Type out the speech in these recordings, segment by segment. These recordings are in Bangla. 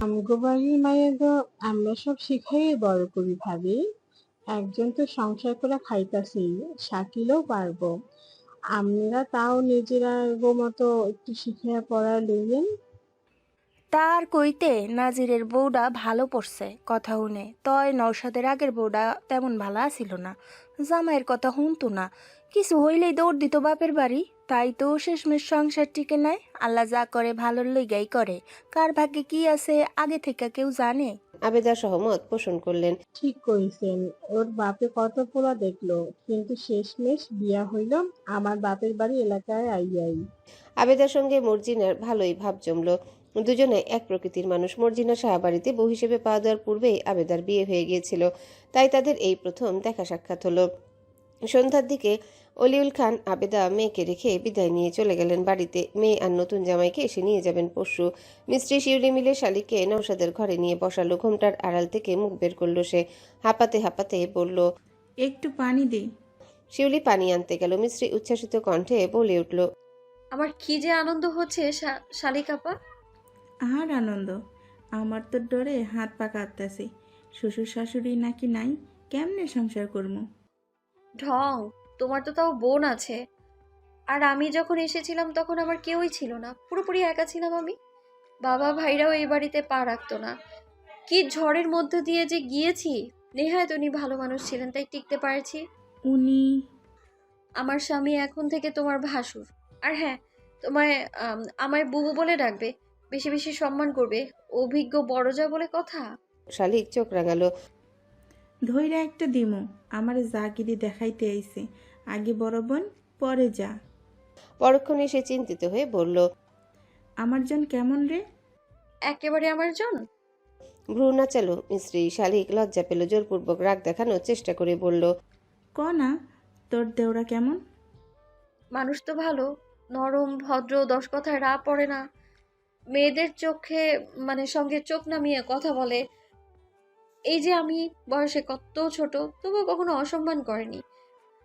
আমগো বাড়ির মাইয়াগো আমরা সব শিখাইয়ে বড় করি ভাবি। একজন তো সংসার করে খাইতাছি, শাকিলেও পারবো। আমরা তাও নিজেরা গো মতো একটু শিখাইয়া পড়া লইয়েন। তার কইতে নাজিরের বউডা ভালো পড়ছে কথা শুনে, তয় নওশাদের আগের বউডা তেমন ভালো আসিল না। জামাইয়ের কথা শুনতো না, কিছু হইলেই দৌড় দিত বাপের বাড়ি। তাই তো শেষমেশ সংসার টিকে নাই। আল্লাহ যা করে ভালোর লইগাই করে, কার ভাগ্যে কি আছে আগে থেকে কেউ জানে? আবেদা সহমত পোষণ করলেন। ঠিক কইছেন, ওর বাপে কত পোলা দেখলো, কিন্তু শেষমেশ বিয়া হইল আমার বাপের বাড়ি এলাকায় আইয়াই। আবেদার সঙ্গে মর্জিনার ভালোই ভাব জমলো। দুজনে এক প্রকৃতির মানুষ। মর্জিনা শাহবাড়িতে বউ হিসেবে পা দেওয়ার পূর্বেই আবেদার বিয়ে হয়ে গিয়েছিল, তাই তাদের এই প্রথম দেখা সাক্ষাৎ হলো। সন্ধ্যার দিকে অলিউল খান আবেদা মেয়েকে রেখে বিদায় নিয়ে চলে গেলেন বাড়িতে। মেয়ে আর নতুন জামাইকে এসে নিয়ে যাবেন পরশু। মিস্ত্রি শিউলি মিলে শালিককে নওশাদের ঘরে নিয়ে বসালো। ঘোমটার আড়াল থেকে মুখ বের করলো সে। হাঁপাতে হাঁপাতে বলল, একটু পানি দে। শিউলি পানি আনতে গেল। মিস্ত্রি উচ্ছ্বাসিত কণ্ঠে বলে উঠল, আমার কি যে আনন্দ হচ্ছে শালিকাপা। আর আনন্দ, আমার তো ডরে হাত পা কাঁপতাছে। শ্বশুর শাশুড়ি নাকি নাই, কেমনে সংসার করবো? ঢং, তোমার তো তাও বোন আছে। আর আমি যখন এসেছিলাম তখন আমার কেউই ছিল না, পুরোপুরি একা ছিলাম আমি। বাবা ভাইরাও এই বাড়িতে পা রাখতো না। কি ঝড়ের মধ্যে দিয়ে যে গিয়েছি। নেহায়ত উনি ভালো মানুষ ছিলেন, তাই টিকতে পারছি। উনি? আমার স্বামী এখন থেকে তোমার ভাসুর। আর হ্যাঁ, তোমায় আমায় বুবু বলে ডাকবে, বেশি বেশি সম্মান করবে। অভিজ্ঞ বড়জা বলে কথা। শালিক চোখ রাঙালো। ধৈর্য একটা দিমু, আমার জাগিরি দেখাইতে আইছে। আগে বড় বোন, পরে যা। পরক্ষণে সে চিন্তিত হয়ে বলল, আমার জন কেমন রে? একেবারে আমার জন। ভ্রু নাচালো মিস্ত্রি। শালিক লজ্জা পেল, জোরপূর্বক রাগ দেখানোর চেষ্টা করে বলল, ক না, তোর দেওরা কেমন? মানুষ তো ভালো, নরম ভদ্র, 10 কথায় রা পড়ে না। মেয়েদের চোখে সঙ্গে চোখ নামিয়ে কথা বলে। এই যে আমি বয়সে কত ছোট, তবুও কখনো অসম্মান করেনি।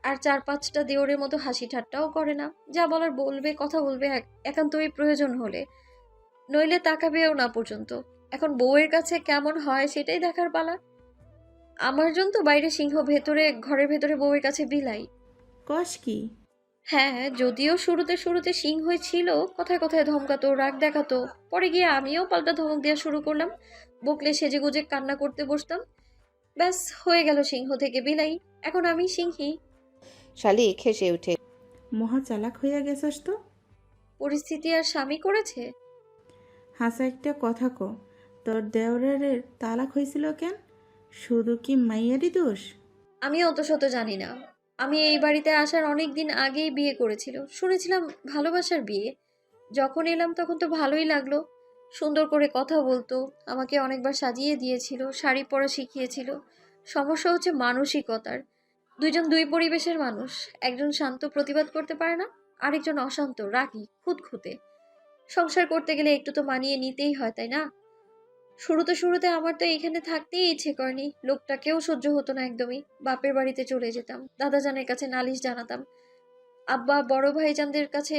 আর 4-5টা দেওরের মতো হাসি ঠাট্টাও করে না। যা বলার বলবে, কথা বলবে একান্তই প্রয়োজন হলে, নইলে তাকাবেও না পর্যন্ত। এখন বউয়ের কাছে কেমন হয় সেটাই দেখার পালা। আমার জন্য তো বাইরে সিংহ, ভেতরে ঘরের ভেতরে বউয়ের কাছে বিলাই। কস কি? হ্যাঁ, যদিও শুরুতে শুরুতে সিংহই ছিল, কথায় কথায় ধমকাতো, রাগ দেখাতো। পরে গিয়ে আমিও পাল্টা ধমক দেওয়া শুরু করলাম। বকলে সেজেগুজে কান্না করতে বসতাম। ব্যাস, হয়ে গেল সিংহ থেকে বিলাই। এখন আমি সিংহী। শালিক হেসে উঠে, মহা চালাক হইয়া গেছস তো। পরিস্থিতি আর স্বামী করেছে। হাসা একটা কথা ক, তোর দেওরের তালাক হয়েছিল কেন? শুধু কি মাইয়ারই দোষ? আমি অত শত জানি না। আমি এই বাড়িতে আসার অনেক দিন আগেই বিয়ে করেছিল, শুনেছিলাম ভালোবাসার বিয়ে। যখন এলাম তখন তো ভালোই লাগলো। সুন্দর করে কথা বলতো, আমাকে অনেকবার সাজিয়ে দিয়েছিল, শাড়ি পরা শিখিয়েছিল। সমস্যা হচ্ছে মানসিকতার। দুইজন দুই পরিবেশের মানুষ। একজন শান্ত, প্রতিবাদ করতে পারে না। আরেকজন অশান্ত, রাগী, খুঁতখুঁতে। সংসার করতে গেলে একটু তো মানিয়ে নিতেই হয়, তাই না? শুরুতে শুরুতে আমার তো এখানে থাকতেই ইচ্ছে করেনি। লোকটাকেও সহ্য হতো না একদমই। বাপের বাড়িতে চলে যেতাম, দাদাজানের কাছে নালিশ জানাতাম। আব্বা বড় ভাইজানদের কাছে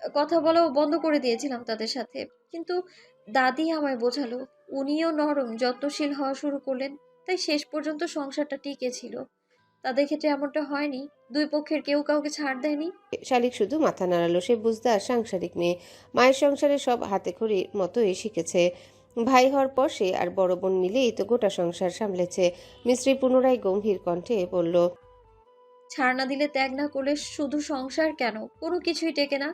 কথা বলাও বন্ধ করে দিয়েছিলাম তাদের সাথে। কিন্তু দাদি আমায় বোঝালো, উনিও নরম যত্নশীল হওয়া শুরু করলেন। তাই শেষ পর্যন্ত সংসারটা টিকে ছিল। তাদের ক্ষেত্রে এমনটা হয়নি। দুই পক্ষের কেউ কাউকে ছাড় দেয়নি। শালিক শুধু মাথা নাড়ালো। সে বুঝদার সাংসারিক মেয়ে, মায়ের সংসারে সব হাতে খড়ির মতোই শিখেছে। ভাই হওয়ার পর সে আর বড় বোন মিলেই তো গোটা সংসার সামলেছে। মিস্ত্রি পুনরায় গম্ভীর কণ্ঠে বলল, ছাড় না দিলে, ত্যাগ না করলে শুধু সংসার কেন, কোনো কিছুই টেকে না।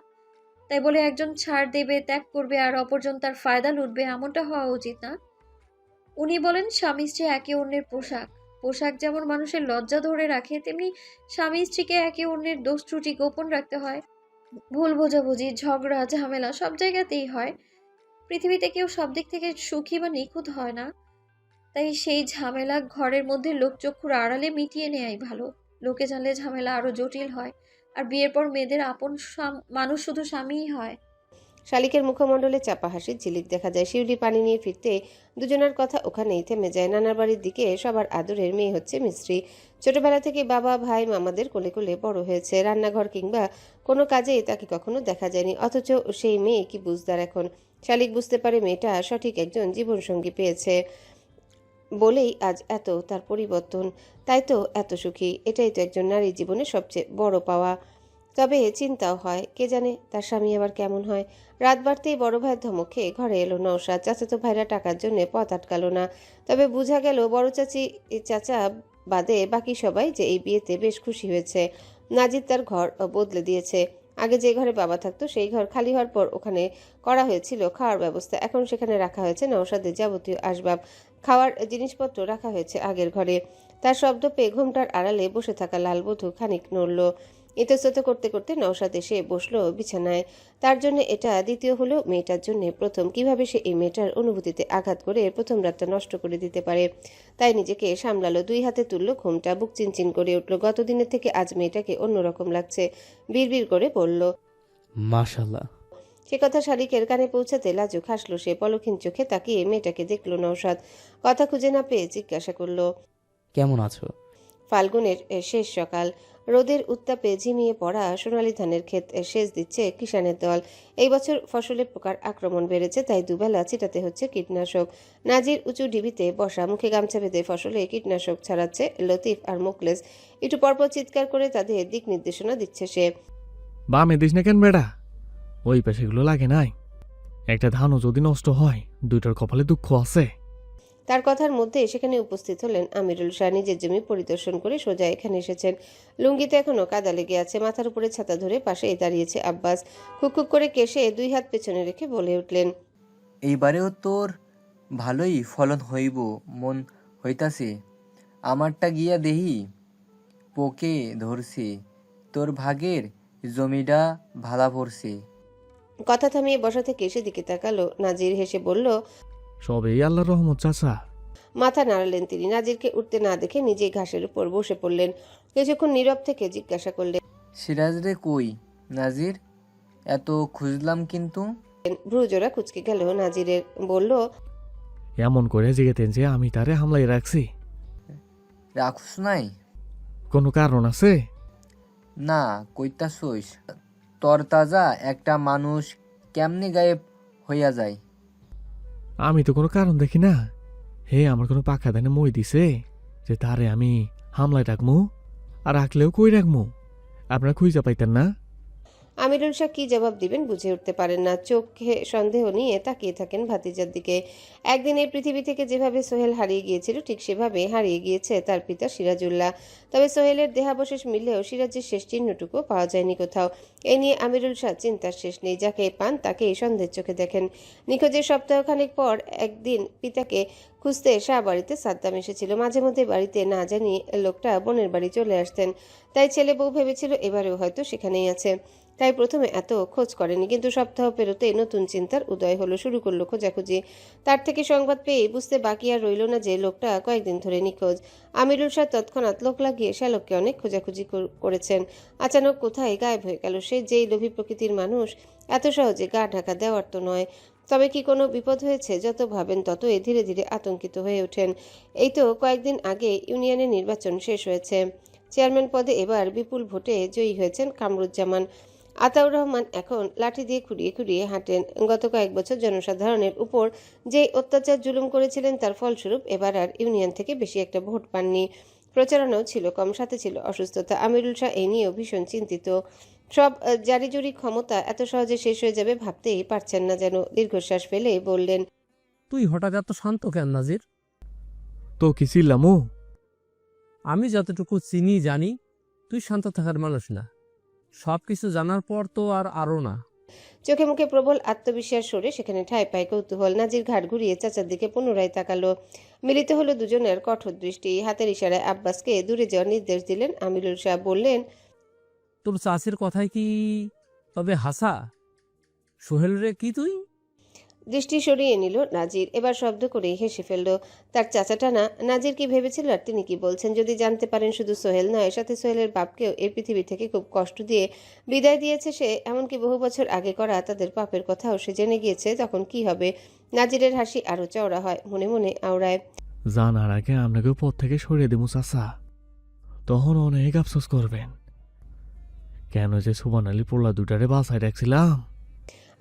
তাই বলে একজন ছাড় দেবে, ত্যাগ করবে, আর অপরজন তার ফায়দা লুটবে, এমনটা হওয়া উচিত না। উনি বলেন স্বামী স্ত্রী একে অন্যের পোশাক। পোশাক যেমন মানুষের লজ্জা ধরে রাখে, তেমনি স্বামী স্ত্রীকে একে অন্যের দোষ ত্রুটি গোপন রাখতে হয়। ভুল বোঝাবুঝি, ঝগড়া, ঝামেলা সব জায়গাতেই হয়। পৃথিবীতে কেউ সব দিক থেকে সুখী বা নিখুঁত হয় না। তাই সেই ঝামেলা ঘরের মধ্যে লোকচক্ষুর আড়ালে মিটিয়ে নেয়াই ভালো। লোকে জানলে ঝামেলা আরো জটিল হয়। আর বিয়ের পর মেয়েদের আপন মানুষ শুধু স্বামীই হয়। শালিকের মুখমণ্ডলে চাপা হাসির ঝিলিক দেখা যায়। শিউলি পানি নিয়ে ফিরতে দুজনের কথা ওখানেই থেমে যায়। নানার বাড়ির দিকে সবার আদরের মেয়ে হচ্ছে মিস্ত্রি। ছোটবেলা থেকে বাবা ভাই মামাদের কোলে কোলে বড় হয়েছে। রান্নাঘর কিংবা কোনো কাজেই তাকে কখনো দেখা যায়নি, অথচ সেই মেয়ে কি বুঝদার এখন। শালিক বুঝতে পারে মেয়েটা সঠিক একজন জীবনসঙ্গী পেয়েছে বলেই আজ এত তার পরিবর্তন, তাই তো এত সুখী। এটাই তো একজন নারীর জীবনে সবচেয়ে বড় পাওয়া। তবে চিন্তাও হয়, কে জানে তার স্বামী আবার কেমন হয়। রাত বাড়তেই বড় ভাইয়ের ধমক খেয়ে ঘরে এলো নওশাদ। চাচাতো ভাইরা টাকার জন্য পথ আটকালো না। তবে বোঝা গেল বড় চাচা বাদে বাকি সবাই যে এই বিয়েতে বেশ খুশি হয়েছে। নাজির তার ঘর বদলে দিয়েছে। আগে যে ঘরে বাবা থাকতো সেই ঘর খালি হওয়ার পর ওখানে করা হয়েছিল খাওয়ার ব্যবস্থা। এখন সেখানে রাখা হয়েছে নওশাদের যাবতীয় আসবাব, খাওয়ার জিনিসপত্র রাখা হয়েছে আগের ঘরে। তার শব্দ পেয়ে ঘুমটার আড়ালে বসে থাকা লালবধূ খানিক নড়ল। ইতস্তত করতে করতে নওশাদ এসে বসলো বিছানায়। তার জন্য এটা দ্বিতীয় হলো, মেয়েটার জন্য প্রথম। কিভাবে সে এই মেয়েটার অনুভূতিতে আঘাত করে প্রথম রাতটা নষ্ট করে দিতে পারে। তাই নিজেকে সামলালো, দুই হাতে তুললো ঘুমটা। বুক চিনচিন করে উঠল। গতদিনের থেকে আজ মেয়েটাকে অন্যরকম লাগছে। বিড়বিড় করে বলল, মাশাল্লাহ। সে কথা শালিকের কানে পৌঁছাতে লাজুক হাসলো সে। পলক্ষীন চোখে তাকিয়ে মেয়েটাকে দেখলো নওশাদ। কথা খুঁজে না পেয়ে জিজ্ঞাসা করলো, কেমন আছো? ফাল্গুনের শেষ সকাল। রোদের উত্তাপে ঝিমিয়ে পড়া সোনালী ধানের ক্ষেত সেচ দিচ্ছে কিষানের দল। এই বছর ফসলে পোকার আক্রমণ বেড়েছে, তাই দুবেলা ছিটাতে হচ্ছে কীটনাশক। নাজির উঁচু ঢিবিতে বসা, মুখে গামছা বেঁধে ফসলে কীটনাশক ছাড়াচ্ছে লতিফ আর মোকলেস। একটু পরপর চিৎকার করে তাদের দিক নির্দেশনা দিচ্ছে সে। বামে দিস না কেন বেড়া? ওই পেশেগুলো লাগে নাই। একটা ধানও যদি নষ্ট হয়, দুইটার কপালে দুঃখ আছে। তার কথার মধ্যে সেখানে উপস্থিত হলেন আমিরুল শাহ। নিজের জমি পরিদর্শন করে সোজা এখানে এসেছেন। লুঙ্গিতে এখনো কাদা লেগে আছে। মাথার উপরে ছাতা ধরে পাশেই দাঁড়িয়েছে আব্বাস। খুকখুক করে কেশে দুই হাত পেছনে রেখে বলে উঠলেন, এইবারেও তোর ভালোই ফলন হইব মন হইতাছে। আমারটা গিয়া দেহি পোকে ধরছে, তোর ভাগের জমিটা ভালা পড়ছে। কথা থামিয়ে বসা থেকে সেদিকে তাকালো। নাজির হেসে বলল, সবেই আল্লাহর রহমত চাচা। মাথা নাড়ালেন তিনি। নাজিরকে উঠতে না দেখে নিজেই ঘাসের উপর বসে পড়লেন। কিছুক্ষণ নীরব থেকে জিজ্ঞাসা করলেন, সিরাজ রে কই নাজির? এত খুঁজলাম কিন্তু। ভ্রুজোড়া কুচকে গেল নাজিরের। বলল, এমন করে জিগেতেন যে আমি তারে হামলাই রাখছি। রাখুস নাই? কোনো কারণ আছে? না, কইতাছইস? তরতাজা একটা মানুষ কেমনে গায়েব হইয়া যায়? আমি তো কোনো কারণ দেখি না। হে আমার কোনো পাখা দানে মই দিছে যে তারে আমি হামলায় রাখমু? আর রাখলেও কই রাখমু? আপনারা খুঁজা পাইতেন না? আমিরুল শাহ কি জবাব দিবেন বুঝে উঠতে পারেন না। চোখে সন্দেহ নিয়ে তাকিয়ে থাকেন ভাতিজার দিকে। একদিন এই পৃথিবী থেকে যেভাবে সোহেল হারিয়ে গিয়েছিল, ঠিক সেভাবে হারিয়ে গিয়েছে তার পিতা সিরাজুল্লাহ। তবে সোহেলের দেহাবশেষ মিললেও সিরাজের শেষ চিহ্নটুকু পাওয়া যায়নি কোথাও। এ নিয়ে আমিরুল শাহ চিন্তার শেষ নেই। যাকে পান তাকেই সন্দেহের চোখে দেখেন। নিখোঁজের সপ্তাহখানেক পর একদিন পিতাকে খুঁজতে শাহ বাড়িতে সাদ্দাম এসেছিল। মাঝে মধ্যে বাড়িতে না জানিয়ে লোকটা বোনের বাড়ি চলে আসতেন। তাই ছেলে বউ ভেবেছিল এবারেও হয়তো সেখানেই আছে। তাই প্রথমে এত খোঁজ করেনি, কিন্তু সপ্তাহ পেরোতেই নতুন চিন্তার উদয় হলো। শুরু করলো খোঁজাখুঁজি। তার থেকে সংবাদ পেয়ে বুঝতে বাকি আর রইল না যে লোকটা কয়েকদিন ধরে নিখোঁজ। আমিরুল শাহ তৎক্ষণাৎ লোক লাগিয়ে শ্যালককে অনেক খোঁজাখুঁজি করেছেন। আচানক কোথায় গায়েব হয়ে গেল সে। যেই লোভী প্রকৃতির মানুষ, এত সহজে গা ঢাকা দেওয়ার তো নয়। তবে কি কোনো বিপদ হয়েছে? যত ভাবেন ততই ধীরে ধীরে আতঙ্কিত হয়ে ওঠেন। এই তো কয়েকদিন আগে ইউনিয়নের নির্বাচন শেষ হয়েছে। চেয়ারম্যান পদে এবার বিপুল ভোটে জয়ী হয়েছেন কামরুজ্জামান। আতাউর রহমান এখন লাঠি দিয়ে খুঁড়িয়ে খুঁড়িয়ে হাঁটেন। গত কয়েক বছর জনসাধারণের উপর যে অত্যাচার জুলুম করেছিলেন, তার ফলস্বরূপ এবার আর ইউনিয়ন থেকে বেশি একটা ভোট পাননি। প্রচারণাও ছিল কম, সাথে ছিল অসুস্থতা। আমিরুল শাহ এই নিয়েও ভীষণ চিন্তিত। সব জারিজুরি ক্ষমতা এত সহজে শেষ হয়ে যাবে ভাবতেই পারছেন না যেন। দীর্ঘশ্বাস ফেলে বললেন, তুই হঠাৎ এত শান্ত কেন নাজির? তো কি ছিলামু? আমি যতটুকু চিনি জানি তুই শান্ত থাকার মানুষ না। সবকিছু জানার পর তো আরো না। চোখে মুখে প্রবল আত্মবিশ্বাস সরে সেখানে ঠায় পায় কৌতূহল। নাজির ঘাট ঘুরিয়ে চাচার দিকে পুনরায় তাকালো। মিলিত হলো দুজনের কঠোর দৃষ্টি। হাতের ইশারায় আব্বাসকে দূরে যাওয়ার নির্দেশ দিলেন আমিরুল শাহ। বললেন, তোর চাষির কথাই কি তবে হাসা? সোহেল রে কি তুই? দৃষ্টি সরিয়ে নিল নাজির। এবার শব্দ করে হেসে ফেলল। তার চাচাটা না, নাজির কি ভেবেছিল আর তিনি কি বলছেন যদি জানতে পারেন শুধু সোহেল নয়, সাথে সোহেলের বাপকেও এই পৃথিবী থেকে খুব কষ্ট দিয়ে বিদায় দিয়েছে সে, এমনকি বহু বছর আগে করা তাদের পাপের কথাও সে জেনে গিয়েছে, তখন কি হবে? নাজিরের হাসি আরো চওড়া হয়, মনে মনে আওড়ায়, জানার আগে আপনাকে পথ থেকে সরিয়ে দেবো চাচা, তখন অনেক আফসোস করবেন। কেন যে সুবান আলী পোলা দুটারে বাসায় রাখছিলাম।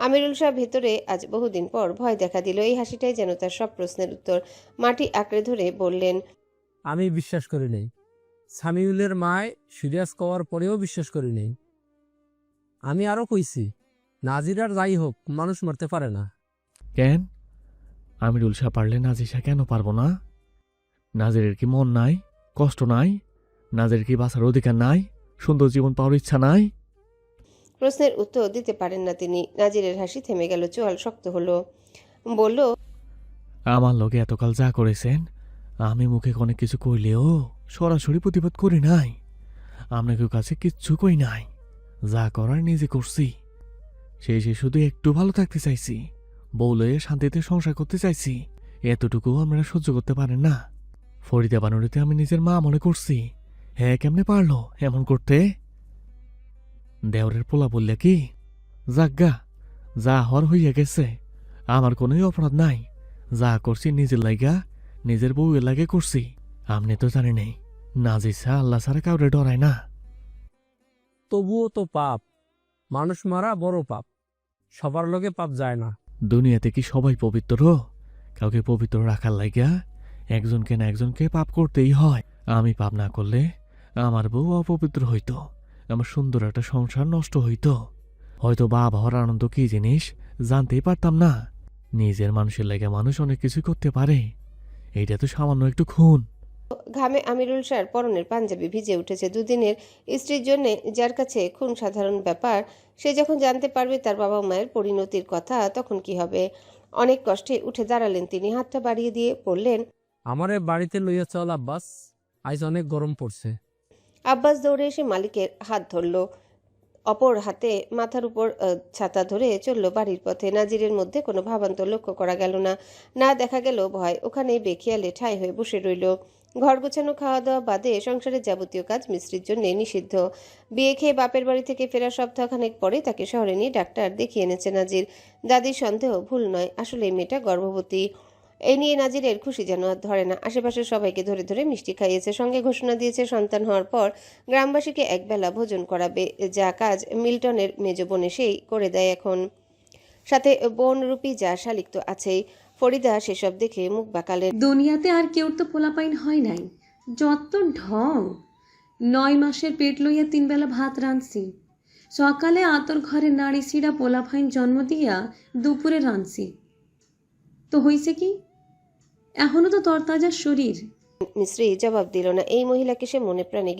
আমিরুল শাহ ভেতরে আজ বহুদিন পর ভয় দেখা দিল। এই হাসিটাই যেন তার সব প্রশ্নের উত্তর। মাটি আঁকড়ে ধরে বললেন, আমি বিশ্বাস করি নেই। সামিউলের মায় সিরিয়াস কওয়ার পরেও বিশ্বাস করি নেই। আমি আরো কইছি, নাজির আর যাই হোক মানুষ মারতে পারে না। কেন আমিরুল শাহ পারলে নাজির শাহ কেন পারবো না? নাজিরের কি মন নাই, কষ্ট নাই? নাজিরের কি বাঁচার অধিকার নাই, সুন্দর জীবন পাওয়ার ইচ্ছা নাই? প্রশ্নের উত্তর দিতে পারেন না তিনি। নাজিরের হাসি থেমে গেল, চোয়াল শক্ত হলো। বলল, আমার লোকে এতকাল যা করেছেন আমি মুখে অনেক কিছু কইলেও সরাসরি প্রতিবাদ করি নাই। আপনাকে কাছে কিচ্ছু কই নাই, যা করার নিজে করছি। সে শুধু একটু ভালো থাকতে চাইছি, বউ লয়ে শান্তিতে সংসার করতে চাইছি। এতটুকু আপনারা সহ্য করতে পারেন না? ফরিদা বানুরিতে আমি নিজের মা মনে করছি। হ্যাঁ, কেমনে পারলো এমন করতে? দেওরের পোলা বললে কি? যাজ্ঞা, যা হওয়ার হইয়া গেছে, আমার কোনোই অপরাধ নাই। যা করছি নিজের লাইগা, নিজের বউয়ের লাগে করছি। আপনি তো জানেন নেই, নাজিসা আল্লাহ ছাড়া কাউরে ডরায় না। তবুও তো পাপ, মানুষ মারা বড় পাপ। সবার লোকে পাপ যায় না। দুনিয়াতে কি সবাই পবিত্র? কাউকে পবিত্র রাখার লাইগা একজনকে না একজনকে পাপ করতেই হয়। আমি পাপ না করলে আমার বউ অপবিত্র হইতো, আমার সুন্দর একটা সংসার নষ্ট হইতো। হয়তো বাবা হওয়ার আনন্দ কি জিনিস জানতেই পারতাম না। নিজের মানুষের লাগে মানুষ অনেক কিছু করতে পারে, এইটা তো সামান্য একটু খুন। ঘামে আমিরুল শাহর পরনের পাঞ্জাবি ভিজে উঠেছে। দুদিনের স্ত্রীর জন্য যার কাছে খুন সাধারণ ব্যাপার, সে যখন জানতে পারবে তার বাবা মায়ের পরিণতির কথা, তখন কি হবে? অনেক কষ্টে উঠে দাঁড়ালেন তিনি, হাতটা বাড়িয়ে দিয়ে বললেন, আমারে বাড়িতে লইয়া চল আব্বাস, আজ অনেক গরম পড়ছে। আব্বাস দৌড়ে এসে মালিকের হাত ধরল, অপর হাতে মাথার উপর ছাতা ধরে চলল বাড়ির পথে। নাজিরের মধ্যে কোনো ভাবান্তর লক্ষ্য করা গেল না, না দেখা গেল ভয়। ওখানেই বেখিয়ালে ঠাঁই হয়ে বসে রইল। ঘর গোছানো, খাওয়া দাওয়া বাদে সংসারের যাবতীয় কাজ মিস্ত্রির জন্য নিষিদ্ধ। বিয়ে খেয়ে বাপের বাড়ি থেকে ফেরার সপ্তাহখানেক পরে তাকে শহরে নিয়ে ডাক্তার দেখিয়ে এনেছে নাজির। দাদির সন্দেহ ভুল নয়, আসলে এই মেয়েটা গর্ভবতী। এই নিয়ে নাজিরের খুশি যেন আর ধরে না। আশেপাশের সবাইকে ধরে ধরে মিষ্টি খাইয়েছে, সঙ্গে ঘোষণা দিয়েছে সন্তান হওয়ার পর গ্রামবাসীকে একবেলা ভোজন করাবে, যা কাজ মিল্টনের মেজ বোন এসেই করে দেয় এখন। সাথে বোন রূপী যা শালিক তো আছেই। ফরিদা সেসব দেখে মুখ বাঁকালেন। দুনিয়াতে আর কেউর তো পোলাপাইন হয় নাই, যত ঢং। 9 মাসের পেট লইয়া 3 বেলা ভাত রাঁধছি, সকালে আতর ঘরে নাড়ি সিড়া পোলাপাইন জন্ম দিয়া দুপুরে রাঁধছি, তো হইছে কি? এখনো তো তরতাজা শরীর। মিস্ত্রি জবাব দিল না। এই মহিলাকে সে মনে প্রাণে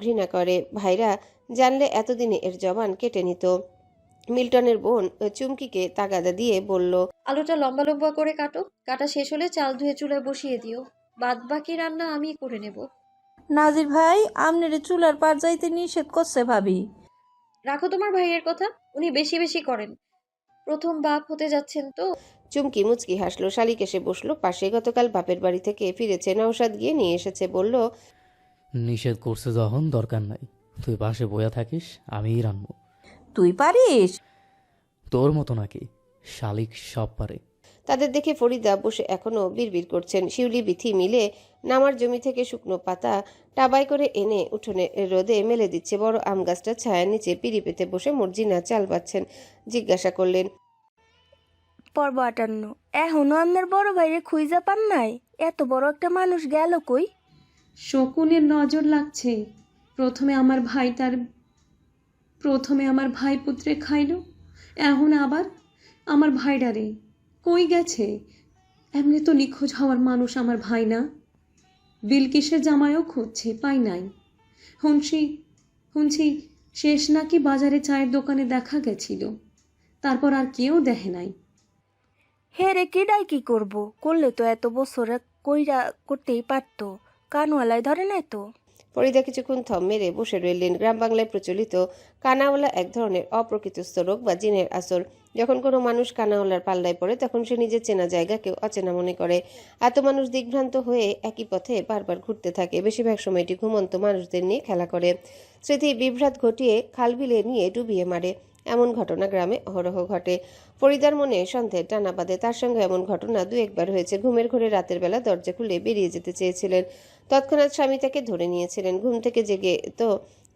ঘৃণা করে। ভাইরা জানলে এতদিনে এর জবান কেটে নিত। মিল্টনের বোন চুমকিকে তাগাদা দিয়ে বলল, আলুটা লম্বা লম্বা করে কাটো, কাটা শেষ হলে চাল ধুয়ে চুলায় বসিয়ে দিও, বাদ বাকি রান্না আমি করে নেব। নাজির ভাই, আমনেরে চুলার পার যাইতে নিষেধ করছে ভাবি। রাখো তোমার ভাইয়ের কথা, উনি বেশি বেশি করেন, প্রথম বাপ হতে যাচ্ছেন তো। চুমকি মুচকি হাসলো। শালিক এসে বসলো পাশে। গতকাল বাপের বাড়ি থেকে ফিরেছে, নওশাদ গিয়ে নিয়ে এসেছে। বলল, নিষেধ করছে যখন দরকার নাই, তুই পাশে বইয়া থাকিস, আমিই রানবো। তুই পারিস? তোর মতো নাকি, শালিক সব পারে। তাদের দেখে ফরিদা বসে এখনো বিড়বিড় করছেন। শিউলি বিথি মিলে নামার জমি থেকে শুকনো পাতা টাবাই করে এনে উঠোনে রোদে মেলে দিচ্ছে। বড় আম গাছটা ছায়ার নিচে পিড়ি পেতে বসে মর্জিনা চাল বাচ্ছেন। জিজ্ঞাসা করলেন, পর্ব 58। এখনো আপনার বড় ভাইরে খুঁজা পান নাই? এত বড় একটা মানুষ গেল কই? শকুনের নজর লাগছে। প্রথমে আমার ভাই পুত্রে খাইলো, এখন আবার আমার ভাইডারে কই গেছে? এমনি তো নিখোঁজ হওয়ার মানুষ আমার ভাই না। বিলকিসের জামাইও খুঁজছে, পাই নাই। শুনছি শেষ নাকি বাজারে চায়ের দোকানে দেখা গেছিল, তারপর আর কেউ দেখে নাই। হেরে কিডাই কি করব? করলে তো এত বছরে কইরা করতেই পারতো, কানওয়ালায় ধরে নাই তো। ফরিদা কিছুক্ষণ থম মেরে বসে রইলেন। গ্রাম বাংলায় প্রচলিত কানাওয়ালা এক ধরনের অপ্রকৃতিস্থ রোগ বা জিনের আসর। যখন কোনো মানুষ কানাওয়ালার পাল্লায় পড়ে তখন সে নিজের চেনা জায়গাকেও অচেনা মনে করে। এত মানুষ দিগ্ভ্রান্ত হয়ে একই পথে বারবার ঘুরতে থাকে। বেশিরভাগ সময়টি ঘুমন্ত মানুষদের নিয়ে খেলা করে, স্মৃতি বিভ্রাট ঘটিয়ে খালবিলে নিয়ে ডুবিয়ে মারে। এমন ঘটনা গ্রামে অহরহ ঘটে। ফরিদার মনে সন্দেহের টানা বাঁধে। তার সঙ্গে এমন ঘটনা দু একবার হয়েছে। ঘুমের ঘোরে রাতের বেলা দরজা খুলে বেরিয়ে যেতে চেয়েছিলেন, তৎক্ষণাৎ স্বামী তাকে ধরে নিয়েছিলেন। ঘুম থেকে জেগে তো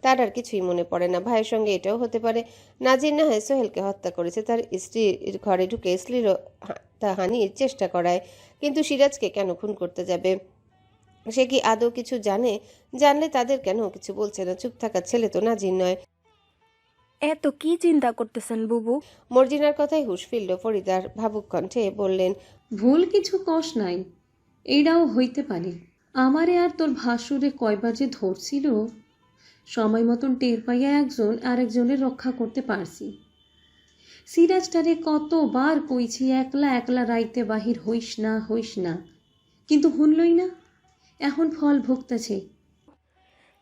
তার আর কিছুই মনে পড়ে না। ভাইয়ের সঙ্গে এটাও হতে পারে, নাজির না হয় সোহেলকে হত্যা করেছে, তার স্ত্রীর ঘরে ঢুকে হানির চেষ্টা করায়। কিন্তু সিরাজকে কেন খুন করতে যাবে? সে কি আদৌ কিছু জানে? জানলে তাদের কেন কিছু বলছে না? চুপ থাকার ছেলে তো নাজির নয়। এত কি চিন্তা করতেছেন বুবু? মর্জিনার কথায় হুঁশ ফিরল ফরিদার। ভাবুক কণ্ঠে বললেন, ভুল কিছু কষ নাই, এটাও হইতে পারে। আমারে আর তোর ভাসুরে কয়বার যে ধরছিল, সময় মতন টের পাইয়া একজন আরেকজনের রক্ষা করতে পারছি। সিরাজটারে কতবার কইছি একলা একলা রাইতে বাহির হইস না, কিন্তু শুনলই না। এখন ফল ভুগতেছে।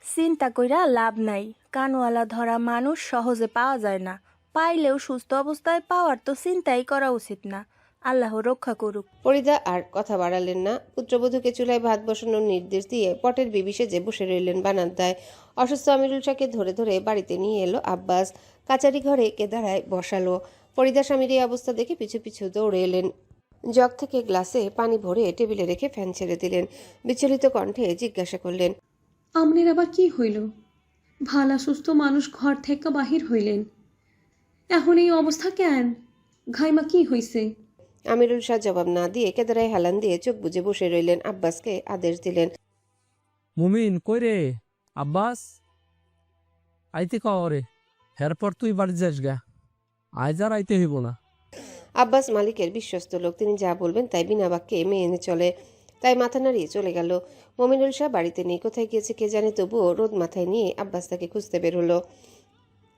চিন্তা কইরা লাভ নাই, কানওয়ালা ধরা মানুষ সহজে পাওয়া যায় না। পাইলেও সুস্থ অবস্থায় পাওয়ার তো চিন্তাই করা উচিত না। আল্লাহ রক্ষা করুক। ফরিদা আর কথা বাড়ালেন না। পুত্রবধূকে চুলায় ভাত বসানোর নির্দেশ দিয়ে পটের বিবি সেজে বসে রইলেন বারান্দায়। অসুস্থ আমিরুল শাহকে ধরে ধরে বাড়িতে নিয়ে এলো আব্বাস। কাচারি ঘরে কেদারায় বসালো। ফরিদা স্বামীর এই অবস্থা দেখে পিছু পিছু দৌড়ে এলেন। জগ থেকে গ্লাসে পানি ভরে টেবিলে রেখে ফ্যান ছেড়ে দিলেন। বিচলিত কণ্ঠে জিজ্ঞাসা করলেন, আমনের আবার কি হইল? ভালা সুস্থ মানুষ ঘর থেকে বাহির হইলেন, এখন এই অবস্থা কেন? ঘাইমা কি হইছে? আমিরুল শাহ জবাব না দিয়ে কেদারায় হেলান দিয়ে চোখ বুজে বসে রইলেন। আব্বাসকে আদেশ দিলেন, মুমিন কই রে? আব্বাস আইতে করে, এরপর তুই বাড়ি যাস গা, আজ আর আইতে হইব না। আব্বাস মালিকের বিশ্বস্ত লোক, তিনি যা বলবেন তাই বিনা বাক্যে মেনে চলে। তাই মাথা নাড়িয়ে চলে গেল। মমিনুল শাহ বাড়িতে নেই, কোথায় গিয়েছে কে জানে, তবুও রোদ মাথায় নিয়ে আব্বাস তাকে খুঁজতে বের হলো।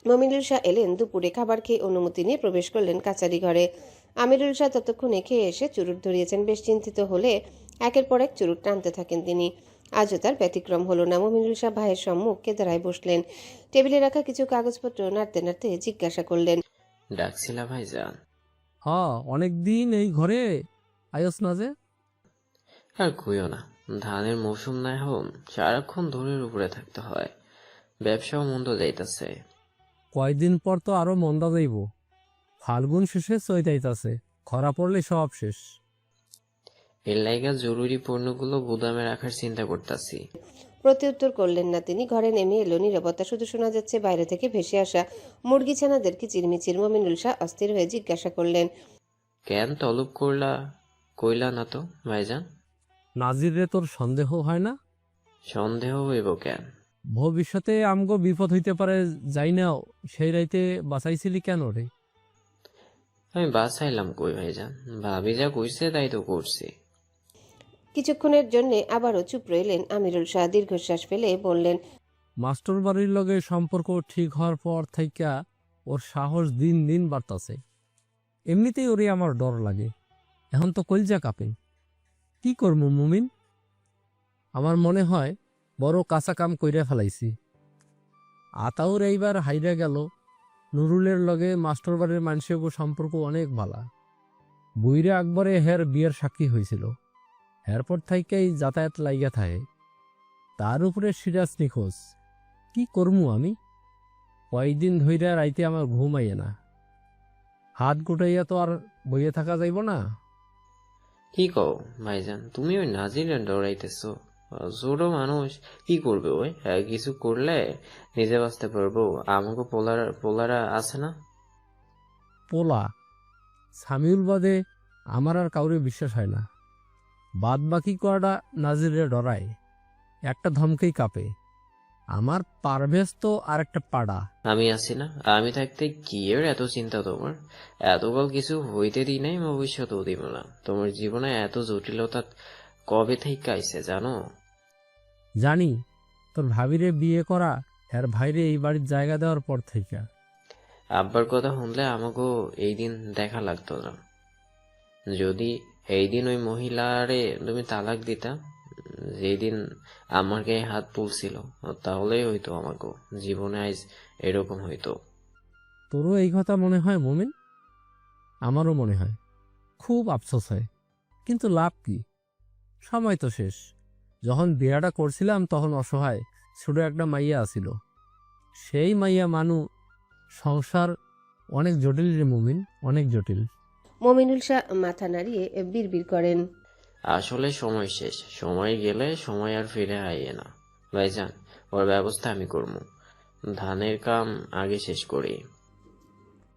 মমিনুল শাহ এলেন দুপুরে। খাবার খেয়ে অনুমতি নিয়ে প্রবেশ করলেন কাচারি ঘরে। আমিরুল শাহ ততক্ষণে খেয়ে এসে চুরুট ধরিয়েছেন। বেশ চিন্তিত হলে একের পর এক চুরুট টানতে থাকেন তিনি। আজও তার ব্যতিক্রম হলো না। মমিনুল শাহ ভাইয়ের সম্মুখ কেদারায় বসলেন। টেবিলে রাখা কিছু কাগজপত্র নাড়তে নাড়তে জিজ্ঞাসা করলেন, ডাকছিলা ভাইজান? হ, অনেকদিন এই ঘরে আয়স না যে। আর কইও না, ধানের মৌসুম না এখন সারাক্ষণ ধরের উপরে থাকতে হয়। ব্যবসাও মন্দ যাইতাছে। কয়দিন পর তো আরো মন্দা যাইব। ফাল্গুন শেষে চৈত আইতাছে, খরা পড়লে সব শেষ। এর লাইগা জরুরি পণ্যগুলো গুদামে রাখার চিন্তা করতাছি। প্রত্যুত্তর করলেন না তিনি। ঘরে নেমে এলো নীরবতা। শুধু শোনা যাচ্ছে বাইরে থেকে ভেসে আসা মুরগি ছানাদের কিচিরমিচির। মমিনুল শাহ অস্থির হয়ে জিজ্ঞাসা করলেন, কেন তলব কইলা না তো ভাইজান? নাজিরে তোর সন্দেহ হয় না? সন্দেহ হইব কেন? ভবিষ্যতে আমগো বিপদ হইতে পারে, যাই নাও, সেই রাইতে বাঁচাইছিলি কেন রে? আমি বাঁচাইলাম কই ভাইজান, ভাবি যা কইছে তাই তো করছি। কিছুক্ষণের জন্য আবারও চুপ রইলেন আমিরুল শাহ। দীর্ঘশ্বাস ফেলে বললেন, মাস্টার বাড়ির লগে সম্পর্ক ঠিক হওয়ার পর থাইকা ওর সাহস দিন দিন বাড়তাছে। এমনিতেই ওরে আমার ডর লাগে, এখন তো কলজা কাঁপে। কি করবো মুমিন? আমার মনে হয় বড় কাঁচা কাম কইরা ফেলাইছি। আতাউর এইবার হাইরা গেল। নুরুলের লগে মাস্টার বাড়ির মানুষের সম্পর্ক অনেক ভালা। বুইরা আকবরে হের বিয়ের সাক্ষী হয়েছিল। এরপর থাইকাই যাতায়াত লাইগা থাকে। তার উপরে সিরাজ নিখোঁজ। কি করমু আমি? কয়েকদিন ধইরা রাইতে আমার ঘুম আইয়ে না। হাত গুটাইয়া তো আর বইয়ে থাকা যাইব না। কি কও ভাইজান, তুমি ওই নাজিরে ডরাইতেছ? ছোট মানুষ কি করবে ওই? কিছু করলে নিজে বাঁচতে পারবো। আমাকে পোলারা আছে না? পোলা সামিউল বাদে আমার আর কাউরে বিশ্বাস হয় না। বাদ বাকি করাটা নাজিরে ডরায়, একটা ধমকেই কাঁপে। আমার পারভেজ তো আর একটা পাড়া। আমি আছি না, আমি থাকতে কি এর এত চিন্তা তোমার? এতকাল কিছু হইতে দিই নাই, ভবিষ্যতেও দিব না। তোমার জীবনে এত জটিলতা কবে থেকে আইছে জানো? জানি, তোর ভাবিরে বিয়ে করা আর ভাইরে এই বাড়ির জায়গা দেওয়ার পর থেকে। আব্বার কথা শুনলে আমাকেও এই দিন দেখা লাগতো না। যদি এই দিন ওই মহিলারে তুমি তালাক দিতা, যেদিন আমার গায়ে হাত তুলছিল, তাহলেই হয়তো আমাকে জীবনে আজ এরকম হইতো। তোরও এই কথা মনে হয় মুমিন? আমারও মনে হয়, খুব আফসোস হয়, কিন্তু লাভ কি? সময় তো শেষ। যখন বিয়াটা করছিলাম তখন অসহায় ছোট একটা মাইয়া আছিল। সেই মাইয়া সংসার অনেক জটিল রে মুমিন, অনেক জটিল। মমিনুল শাহ মাথা নাড়িয়ে বিড়বিড় করেন। আসলে সময় শেষ, সময় গেলে সময় আর ফিরে আইয়ে না। ভাইজান, ওর ব্যবস্থা আমি করবো। ধানের কাম আগে শেষ করি।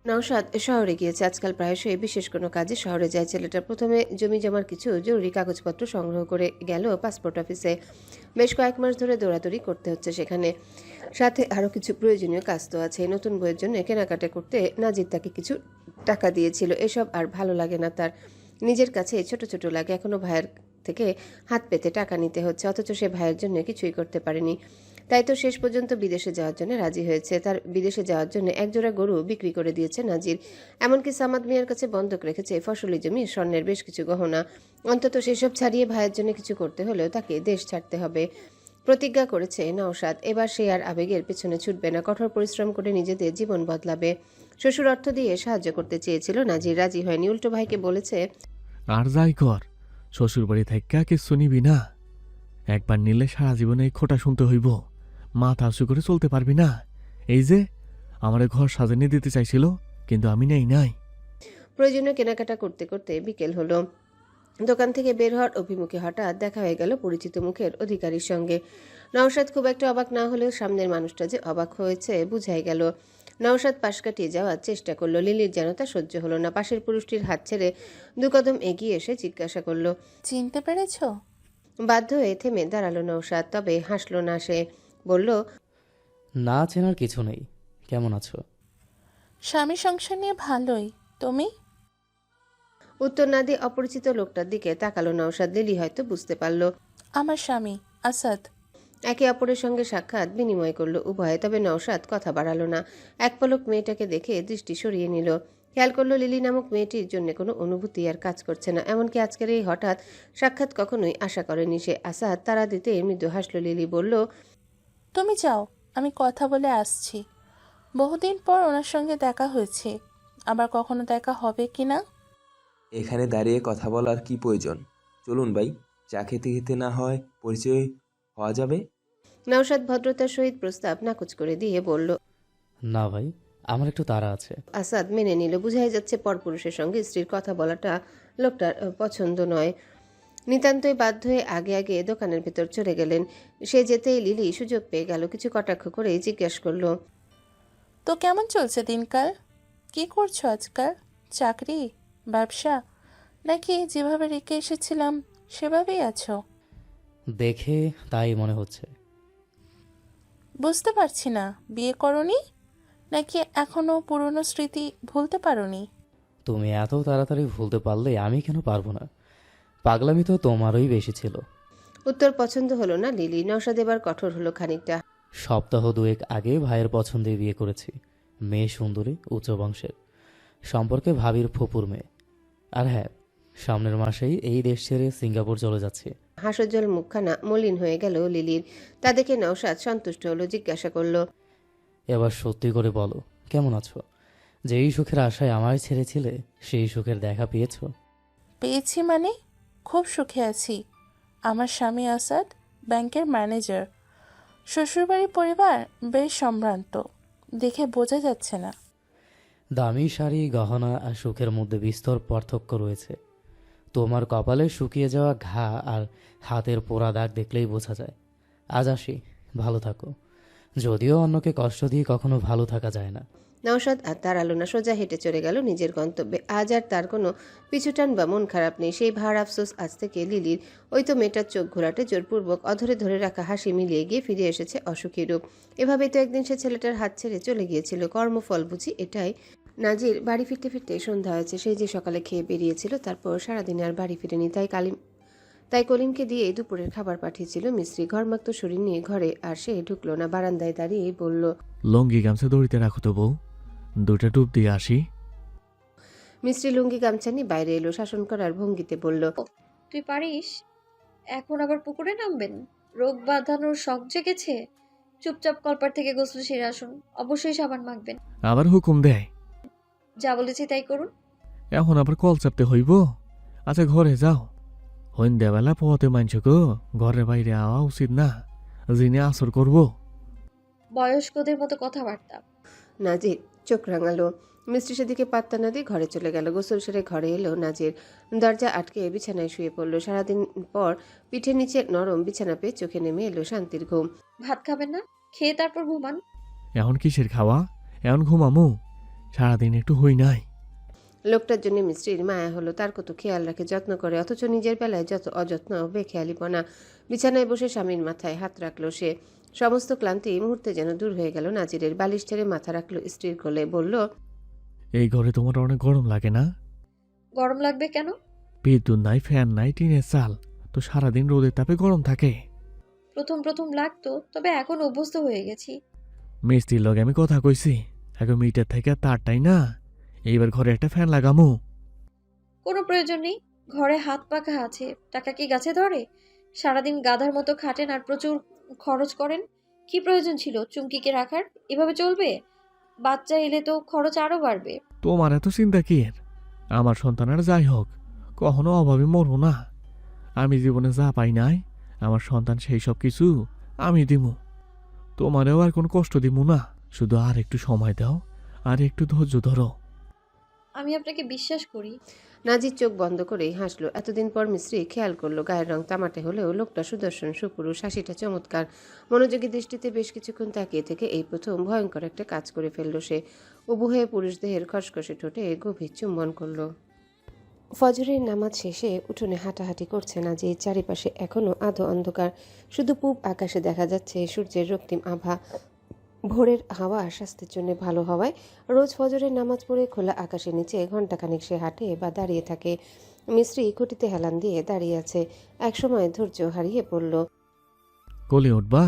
নওশাদ শহরে গিয়েছে। আজকাল প্রায়শই বিশেষ কোনো কাজে শহরে যায় ছেলেটা। প্রথমে জমি জমার কিছু জরুরি কাগজপত্র সংগ্রহ করে গেল পাসপোর্ট অফিসে। বেশ কয়েক মাস ধরে দৌড়াদৌড়ি করতে হচ্ছে সেখানে। সাথে আরও কিছু প্রয়োজনীয় কাজ তো আছে। নতুন বইয়ের জন্য কেনাকাটা করতে নাজির তাকে কিছু টাকা দিয়েছিল। এসব আর ভালো লাগে না তার, নিজের কাছে ছোট ছোট লাগে। এখনো ভাইয়ের থেকে হাত পেতে টাকা নিতে হচ্ছে, অথচ সে ভাইয়ের জন্য কিছুই করতে পারেনি। তাই তো শেষ পর্যন্ত বিদেশে যাওয়ার জন্য রাজি হয়েছে। তার বিদেশে যাওয়ার জন্য একজোড়া গরু বিক্রি করে দিয়েছে নাজির। এমনকি সামাদ মিয়ার কাছে বন্ধক রেখেছে ফসলি জমি, স্বর্ণের বেশ কিছু গহনা। অন্তত সেসব ছাড়িয়ে ভাইয়ের জন্য কিছু করতে হলেও তাকে দেশ ছাড়তে হবে। প্রতিজ্ঞা করেছে নওশাদ, এবার সে আর আবেগের পেছনে ছুটবে না, কঠোর পরিশ্রম করে নিজেদের জীবন বদলাবে। শ্বশুর অর্থ দিয়ে সাহায্য করতে চেয়েছিল নাজির, রাজি হয়নি। উল্টো ভাইকে বলেছে, আর যাই কর, শ্বশুর বাড়ি থাইকা কিছু নিবি না। একবার নিলে সারা জীবনে এই খোটা শুনতে হইব। মাথা উঁচু করে চলতে পারবি না। এই যে আমার ঘর সাজানি দিতে চাইছিল, কিন্তু আমি নাই। প্রয়োজনীয় কেনাকাটা করতে করতে বিকেল হলো। দোকান থেকে বের হওয়ার অভিমুখে হঠাৎ দেখা হয়ে গেল পরিচিত মুখের অধিকারীর সঙ্গে। নওশাদ খুব একটা অবাক না হলেও সামনের মানুষটা যে অবাক হয়েছে বুঝাই গেল। নওশাদ পাশ কাটিয়ে যাওয়ার চেষ্টা করলো। লিলির যেন তা সহ্য হলো না। পাশের পুরুষটির হাত ছেড়ে 2 কদম এগিয়ে এসে জিজ্ঞাসা করলো, চিনতে পেরেছ? বাধ্য হয়ে থেমে দাঁড়ালো নওশাদ, তবে হাসলো না সে। বলল, না চেনার কিছু নেই। কেমন আছো? স্বামী সংসার নিয়ে ভালোই, তুমি? উত্তর না দিয়ে অপরিচিত লোকটার দিকে তাকালো নওশাদ। লিলি হয়তো বুঝতে পারল। আমার স্বামী আসাদ। একে অপরের সঙ্গে সাক্ষাৎ বিনিময় করলো উভয়ে, তবে নওশাদ কথা বাড়ালো না। এক পলক মেয়েটাকে দেখে দৃষ্টি সরিয়ে নিল। খেয়াল করলো লিলি নামক মেয়েটির জন্য কোনো অনুভূতি আর কাজ করছে না। এমনকি আজকের এই হঠাৎ সাক্ষাৎ কখনোই আশা করেনি সে। আসাদ তারা দিতে মৃদু হাসলো। লিলি বলল, তুমি যাও, আমি কথা বলে আসছি। বহুদিন পর ওনার সঙ্গে দেখা হয়েছে, আবার কখনো দেখা হবে কি না। এখানে দাঁড়িয়ে কথা বলার কি প্রয়োজন? চলুন ভাই, চা খেতে খেতে না হয় পরিচয় হওয়া যাবে। নওশাদ ভদ্রতার সহিত প্রস্তাব নাকচ করে দিয়ে বলল, না ভাই, আমার একটু তাড়া আছে। আসাদ মেনে নিল। বুঝাই যাচ্ছে পরপুরুষের সঙ্গে স্ত্রীর কথা বলাটা লোকটার পছন্দ নয়। নিতান্তই বাধ্য হয়ে আগে আগে দোকানের ভেতর চলে গেলেন। সে যেতেই লিলি সুযোগ পেয়ে গেল। কিছু কটাক্ষ করে জিজ্ঞেস করলো, তো কেমন চলছে দিনকাল? কি করছো আজকাল? চাকরি, ব্যবসা, নাকি যেভাবে রেখে এসেছিলাম সেভাবেই আছো? দেখে তাই মনে হচ্ছে। বুঝতে পারছি না, বিয়ে করনি নাকি এখনো পুরনো স্মৃতি ভুলতে পারোনি? তুমি এত তাড়াতাড়ি ভুলতে পারলে আমি কেন পারবো না? পাগলামি তো তোমারই বেশি ছিল। উত্তর পছন্দ হলো না লিলি। নওশাদ এবার কঠোর হলো খানিকটা। সপ্তাহ 2 আগে ভাইয়ের পছন্দে বিয়ে করেছি। মেয়ে সুন্দরী, উচ্চ বংশের, সম্পর্কে ভাবির ফুপুর মেয়ে। আর হ্যাঁ, সামনের মাসেই এই দেশ ছেড়ে সিঙ্গাপুর চলে যাচ্ছে। হাস্যোজ্জ্বল মুখখানা মলিন হয়ে গেল লিলির। তা দেখে নওশাদ সন্তুষ্ট হলো। জিজ্ঞাসা করলো, এবার সত্যি করে বলো, কেমন আছো? যেই সুখের আশায় আমায় ছেড়েছিলে, সেই সুখের দেখা পেয়েছো? পেয়েছি মানে? খুব সুখে আছি। আমার স্বামী আসাদ ব্যাংকের ম্যানেজার। শ্বশুরবাড়ির পরিবার বেশ সম্ভ্রান্ত, দেখে বোঝা যাচ্ছে না। দামি শাড়ি, গহনা আর সুখের মধ্যে বিস্তর পার্থক্য রয়েছে। তোমার কপালে শুকিয়ে যাওয়া ঘা আর হাতের পোড়া দাগ দেখলেই বোঝা যায়। আজ আসি, ভালো থাকো। যদিও অন্যকে কষ্ট দিয়ে কখনো ভালো থাকা যায় না। নওশাদ আর দাঁড়ালো না, সোজা হেঁটে চলে গেল নিজের গন্তব্যে। আজ আর তার কোনো পিছুটান বা মন খারাপ নেই। সেই ভার আফসোস আজ থেকে লিলির। ওই তো মেয়েটার চোখ ঘোরাটে জোরপূর্বক অধরে ধরে রাখা হাসি মিলিয়ে গিয়ে ফিরে এসেছে অসুখী রূপ। এভাবেই তো একদিন সে ছেলেটার হাত ছেড়ে চলে গিয়েছিল। কর্মফল বুঝি এটাই। নাজির বাড়ি ফিরতে ফিরতে সন্ধ্যা হয়েছে। সেই যে সকালে খেয়ে বেরিয়েছিল, তারপর সারাদিনে আর বাড়ি ফিরেনি। তাই কলিমকে দিয়ে দুপুরের খাবার পাঠিয়েছিল মিস্ত্রি। ঘরমাক্ত শরীর নিয়ে ঘরে আর সে ঢুকলো না। বারান্দায় দাঁড়িয়ে বলল, লঙ্গি গামছা দড়িতে রাখো তো বউ, 2টা ডুব দিয়ে আসি। মিস্ত্রি লুঙ্গি গামছা নিয়ে বাইরে এলো। শাসন করার ভঙ্গিতে বলল, তুই পারিস? এখন আবার পুকুরে নামবেন? রোগ বাঁধানোর শখ জেগেছে? চুপচাপ কলপার থেকে গোসল সেরে আসুন, অবশ্যই সাবান মাখবেন। আবার হুকুম দেয়। যা বলেছি তাই করুন। এখন আবার কল চাপতে হইব। আচ্ছা ঘরে যাও। সন্ধ্যাবেলা পথে মানছ গো, ঘরের বাইরে আওয়া উচিত না, জিনে আসর করব। বয়স্কদের মতো কথাবার্তা। নাজির চোখ রাঙালো। মিস্ত্রি সেদিকে পাত্তা না দিয়ে ঘরে চলে গেল। গোসল সেরে ঘরে এলো নাজির। দরজা আটকে বিছানায় শুয়ে পড়ল। সারাদিন পর পিঠের নিচে নরম বিছানা পেয়ে চোখে নেমে এলো শান্তির ঘুম। ভাত খাবেন না? খেয়ে তারপর ঘুমান। এখন কিসের খাওয়া? এখন ঘুমামু? সারাদিন একটু হই নাই। লোকটার জন্য মিস্ত্রির মায়া হলো। তার কত খেয়াল রাখে, যত্ন করে, অথচ নিজের বেলায় যত অযত্ন, বেখেয়ালিপনা। বিছানায় বসে স্বামীর মাথায় হাত রাখলো সে। সমস্ত ক্লান্তি মুহূর্তে যেন দূর হয়ে গেল নাজিরের। বালিশ ছেড়ে মাথা রাখলো স্ত্রীর কোলে, বলল, এই ঘরে তোমার অনেক গরম লাগে না? গরম লাগবে কেন? বিদ্যুৎ নাই, ফ্যান নাই, টিনের চাল, তো সারাদিন রোদের তাপে গরম থাকে। প্রথম প্রথম লাগতো, তবে এখন অভ্যস্ত হয়ে গেছি। মিস্ত্রির লগে আমি কথা কইছি, এখন মিটার থেকে তারটাই না, এইবার ঘরে একটা ফ্যান লাগামু। কোনো প্রয়োজন নেই, ঘরে হাত পাখা আছে। টাকা কি গাছে ধরে? সারাদিন গাধার মতো খাটেন আর প্রচুর খরচ করেন। কি প্রয়োজন ছিল চুমকিকে রাখার? এভাবে চলবে? বাচ্চা এলে তো খরচ আরো বাড়বে। তোমার এত চিন্তা কি এর? আমার সন্তানের যাই হোক, কখনো অভাবে মরবো না। আমি জীবনে যা পাই নাই, আমার সন্তান সেই সব কিছু আমি দিমু। তোমারেও আর কোনো কষ্ট দিমু না। শুধু আর একটু সময় দাও, আর একটু ধৈর্য ধরো। আমি আপনাকে বিশ্বাস করি। নাজির চোখ বন্ধ করেই হাসলো। এতদিন পর মিস্ত্রি খেয়াল করলো গায়ের রং তামাটে হলেও লোকটা সুদর্শন, সুপুরুষ, হাসিটা চমৎকার। মনোযোগী দৃষ্টিতে বেশ কিছুক্ষণ তাকিয়ে থেকে এই প্রথম ভয়ঙ্কর একটা কাজ করে ফেললো সে। উবু হয়ে পুরুষ দেহের খসখসে ঠোঁটে গভীর চুম্বন করলো। ফজরের নামাজ শেষে উঠোনে হাঁটাহাঁটি করছে নাজির। চারিপাশে এখনো আধো অন্ধকার, শুধু পূব আকাশে দেখা যাচ্ছে সূর্যের রক্তিম আভা। ভোরের হাওয়া স্বাস্থ্যের জন্য ভালো হওয়ায় রোজ ফজরের নামাজ পড়ে খোলা আকাশের নিচে ঘণ্টাখানিক সে হাঁটে বা দাঁড়িয়ে থাকে। মিস্ত্রি খুঁটিতে হেলান দিয়ে দাঁড়িয়ে আছে। একসময় ধৈর্য হারিয়ে পড়ল। কোলে উঠবা?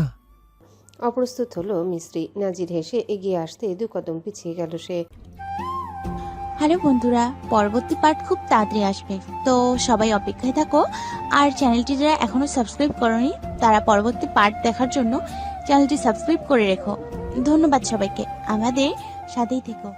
অপ্রস্তুত হলো মিস্ত্রি। নাজির হেসে এগিয়ে আসতে 2 কদম পিছিয়ে গেল সে। হ্যালো বন্ধুরা, পরবর্তী পার্ট খুব তাড়াতাড়ি আসবে, তো সবাই অপেক্ষায় থাকো। আর চ্যানেলটি যারা এখনো সাবস্ক্রাইব করোনি, তারা পরবর্তী পার্ট দেখার জন্য চ্যানেলটি সাবস্ক্রাইব করে রেখো। ধন্যবাদ সবাইকে, আমাদের সাথেই থেকো।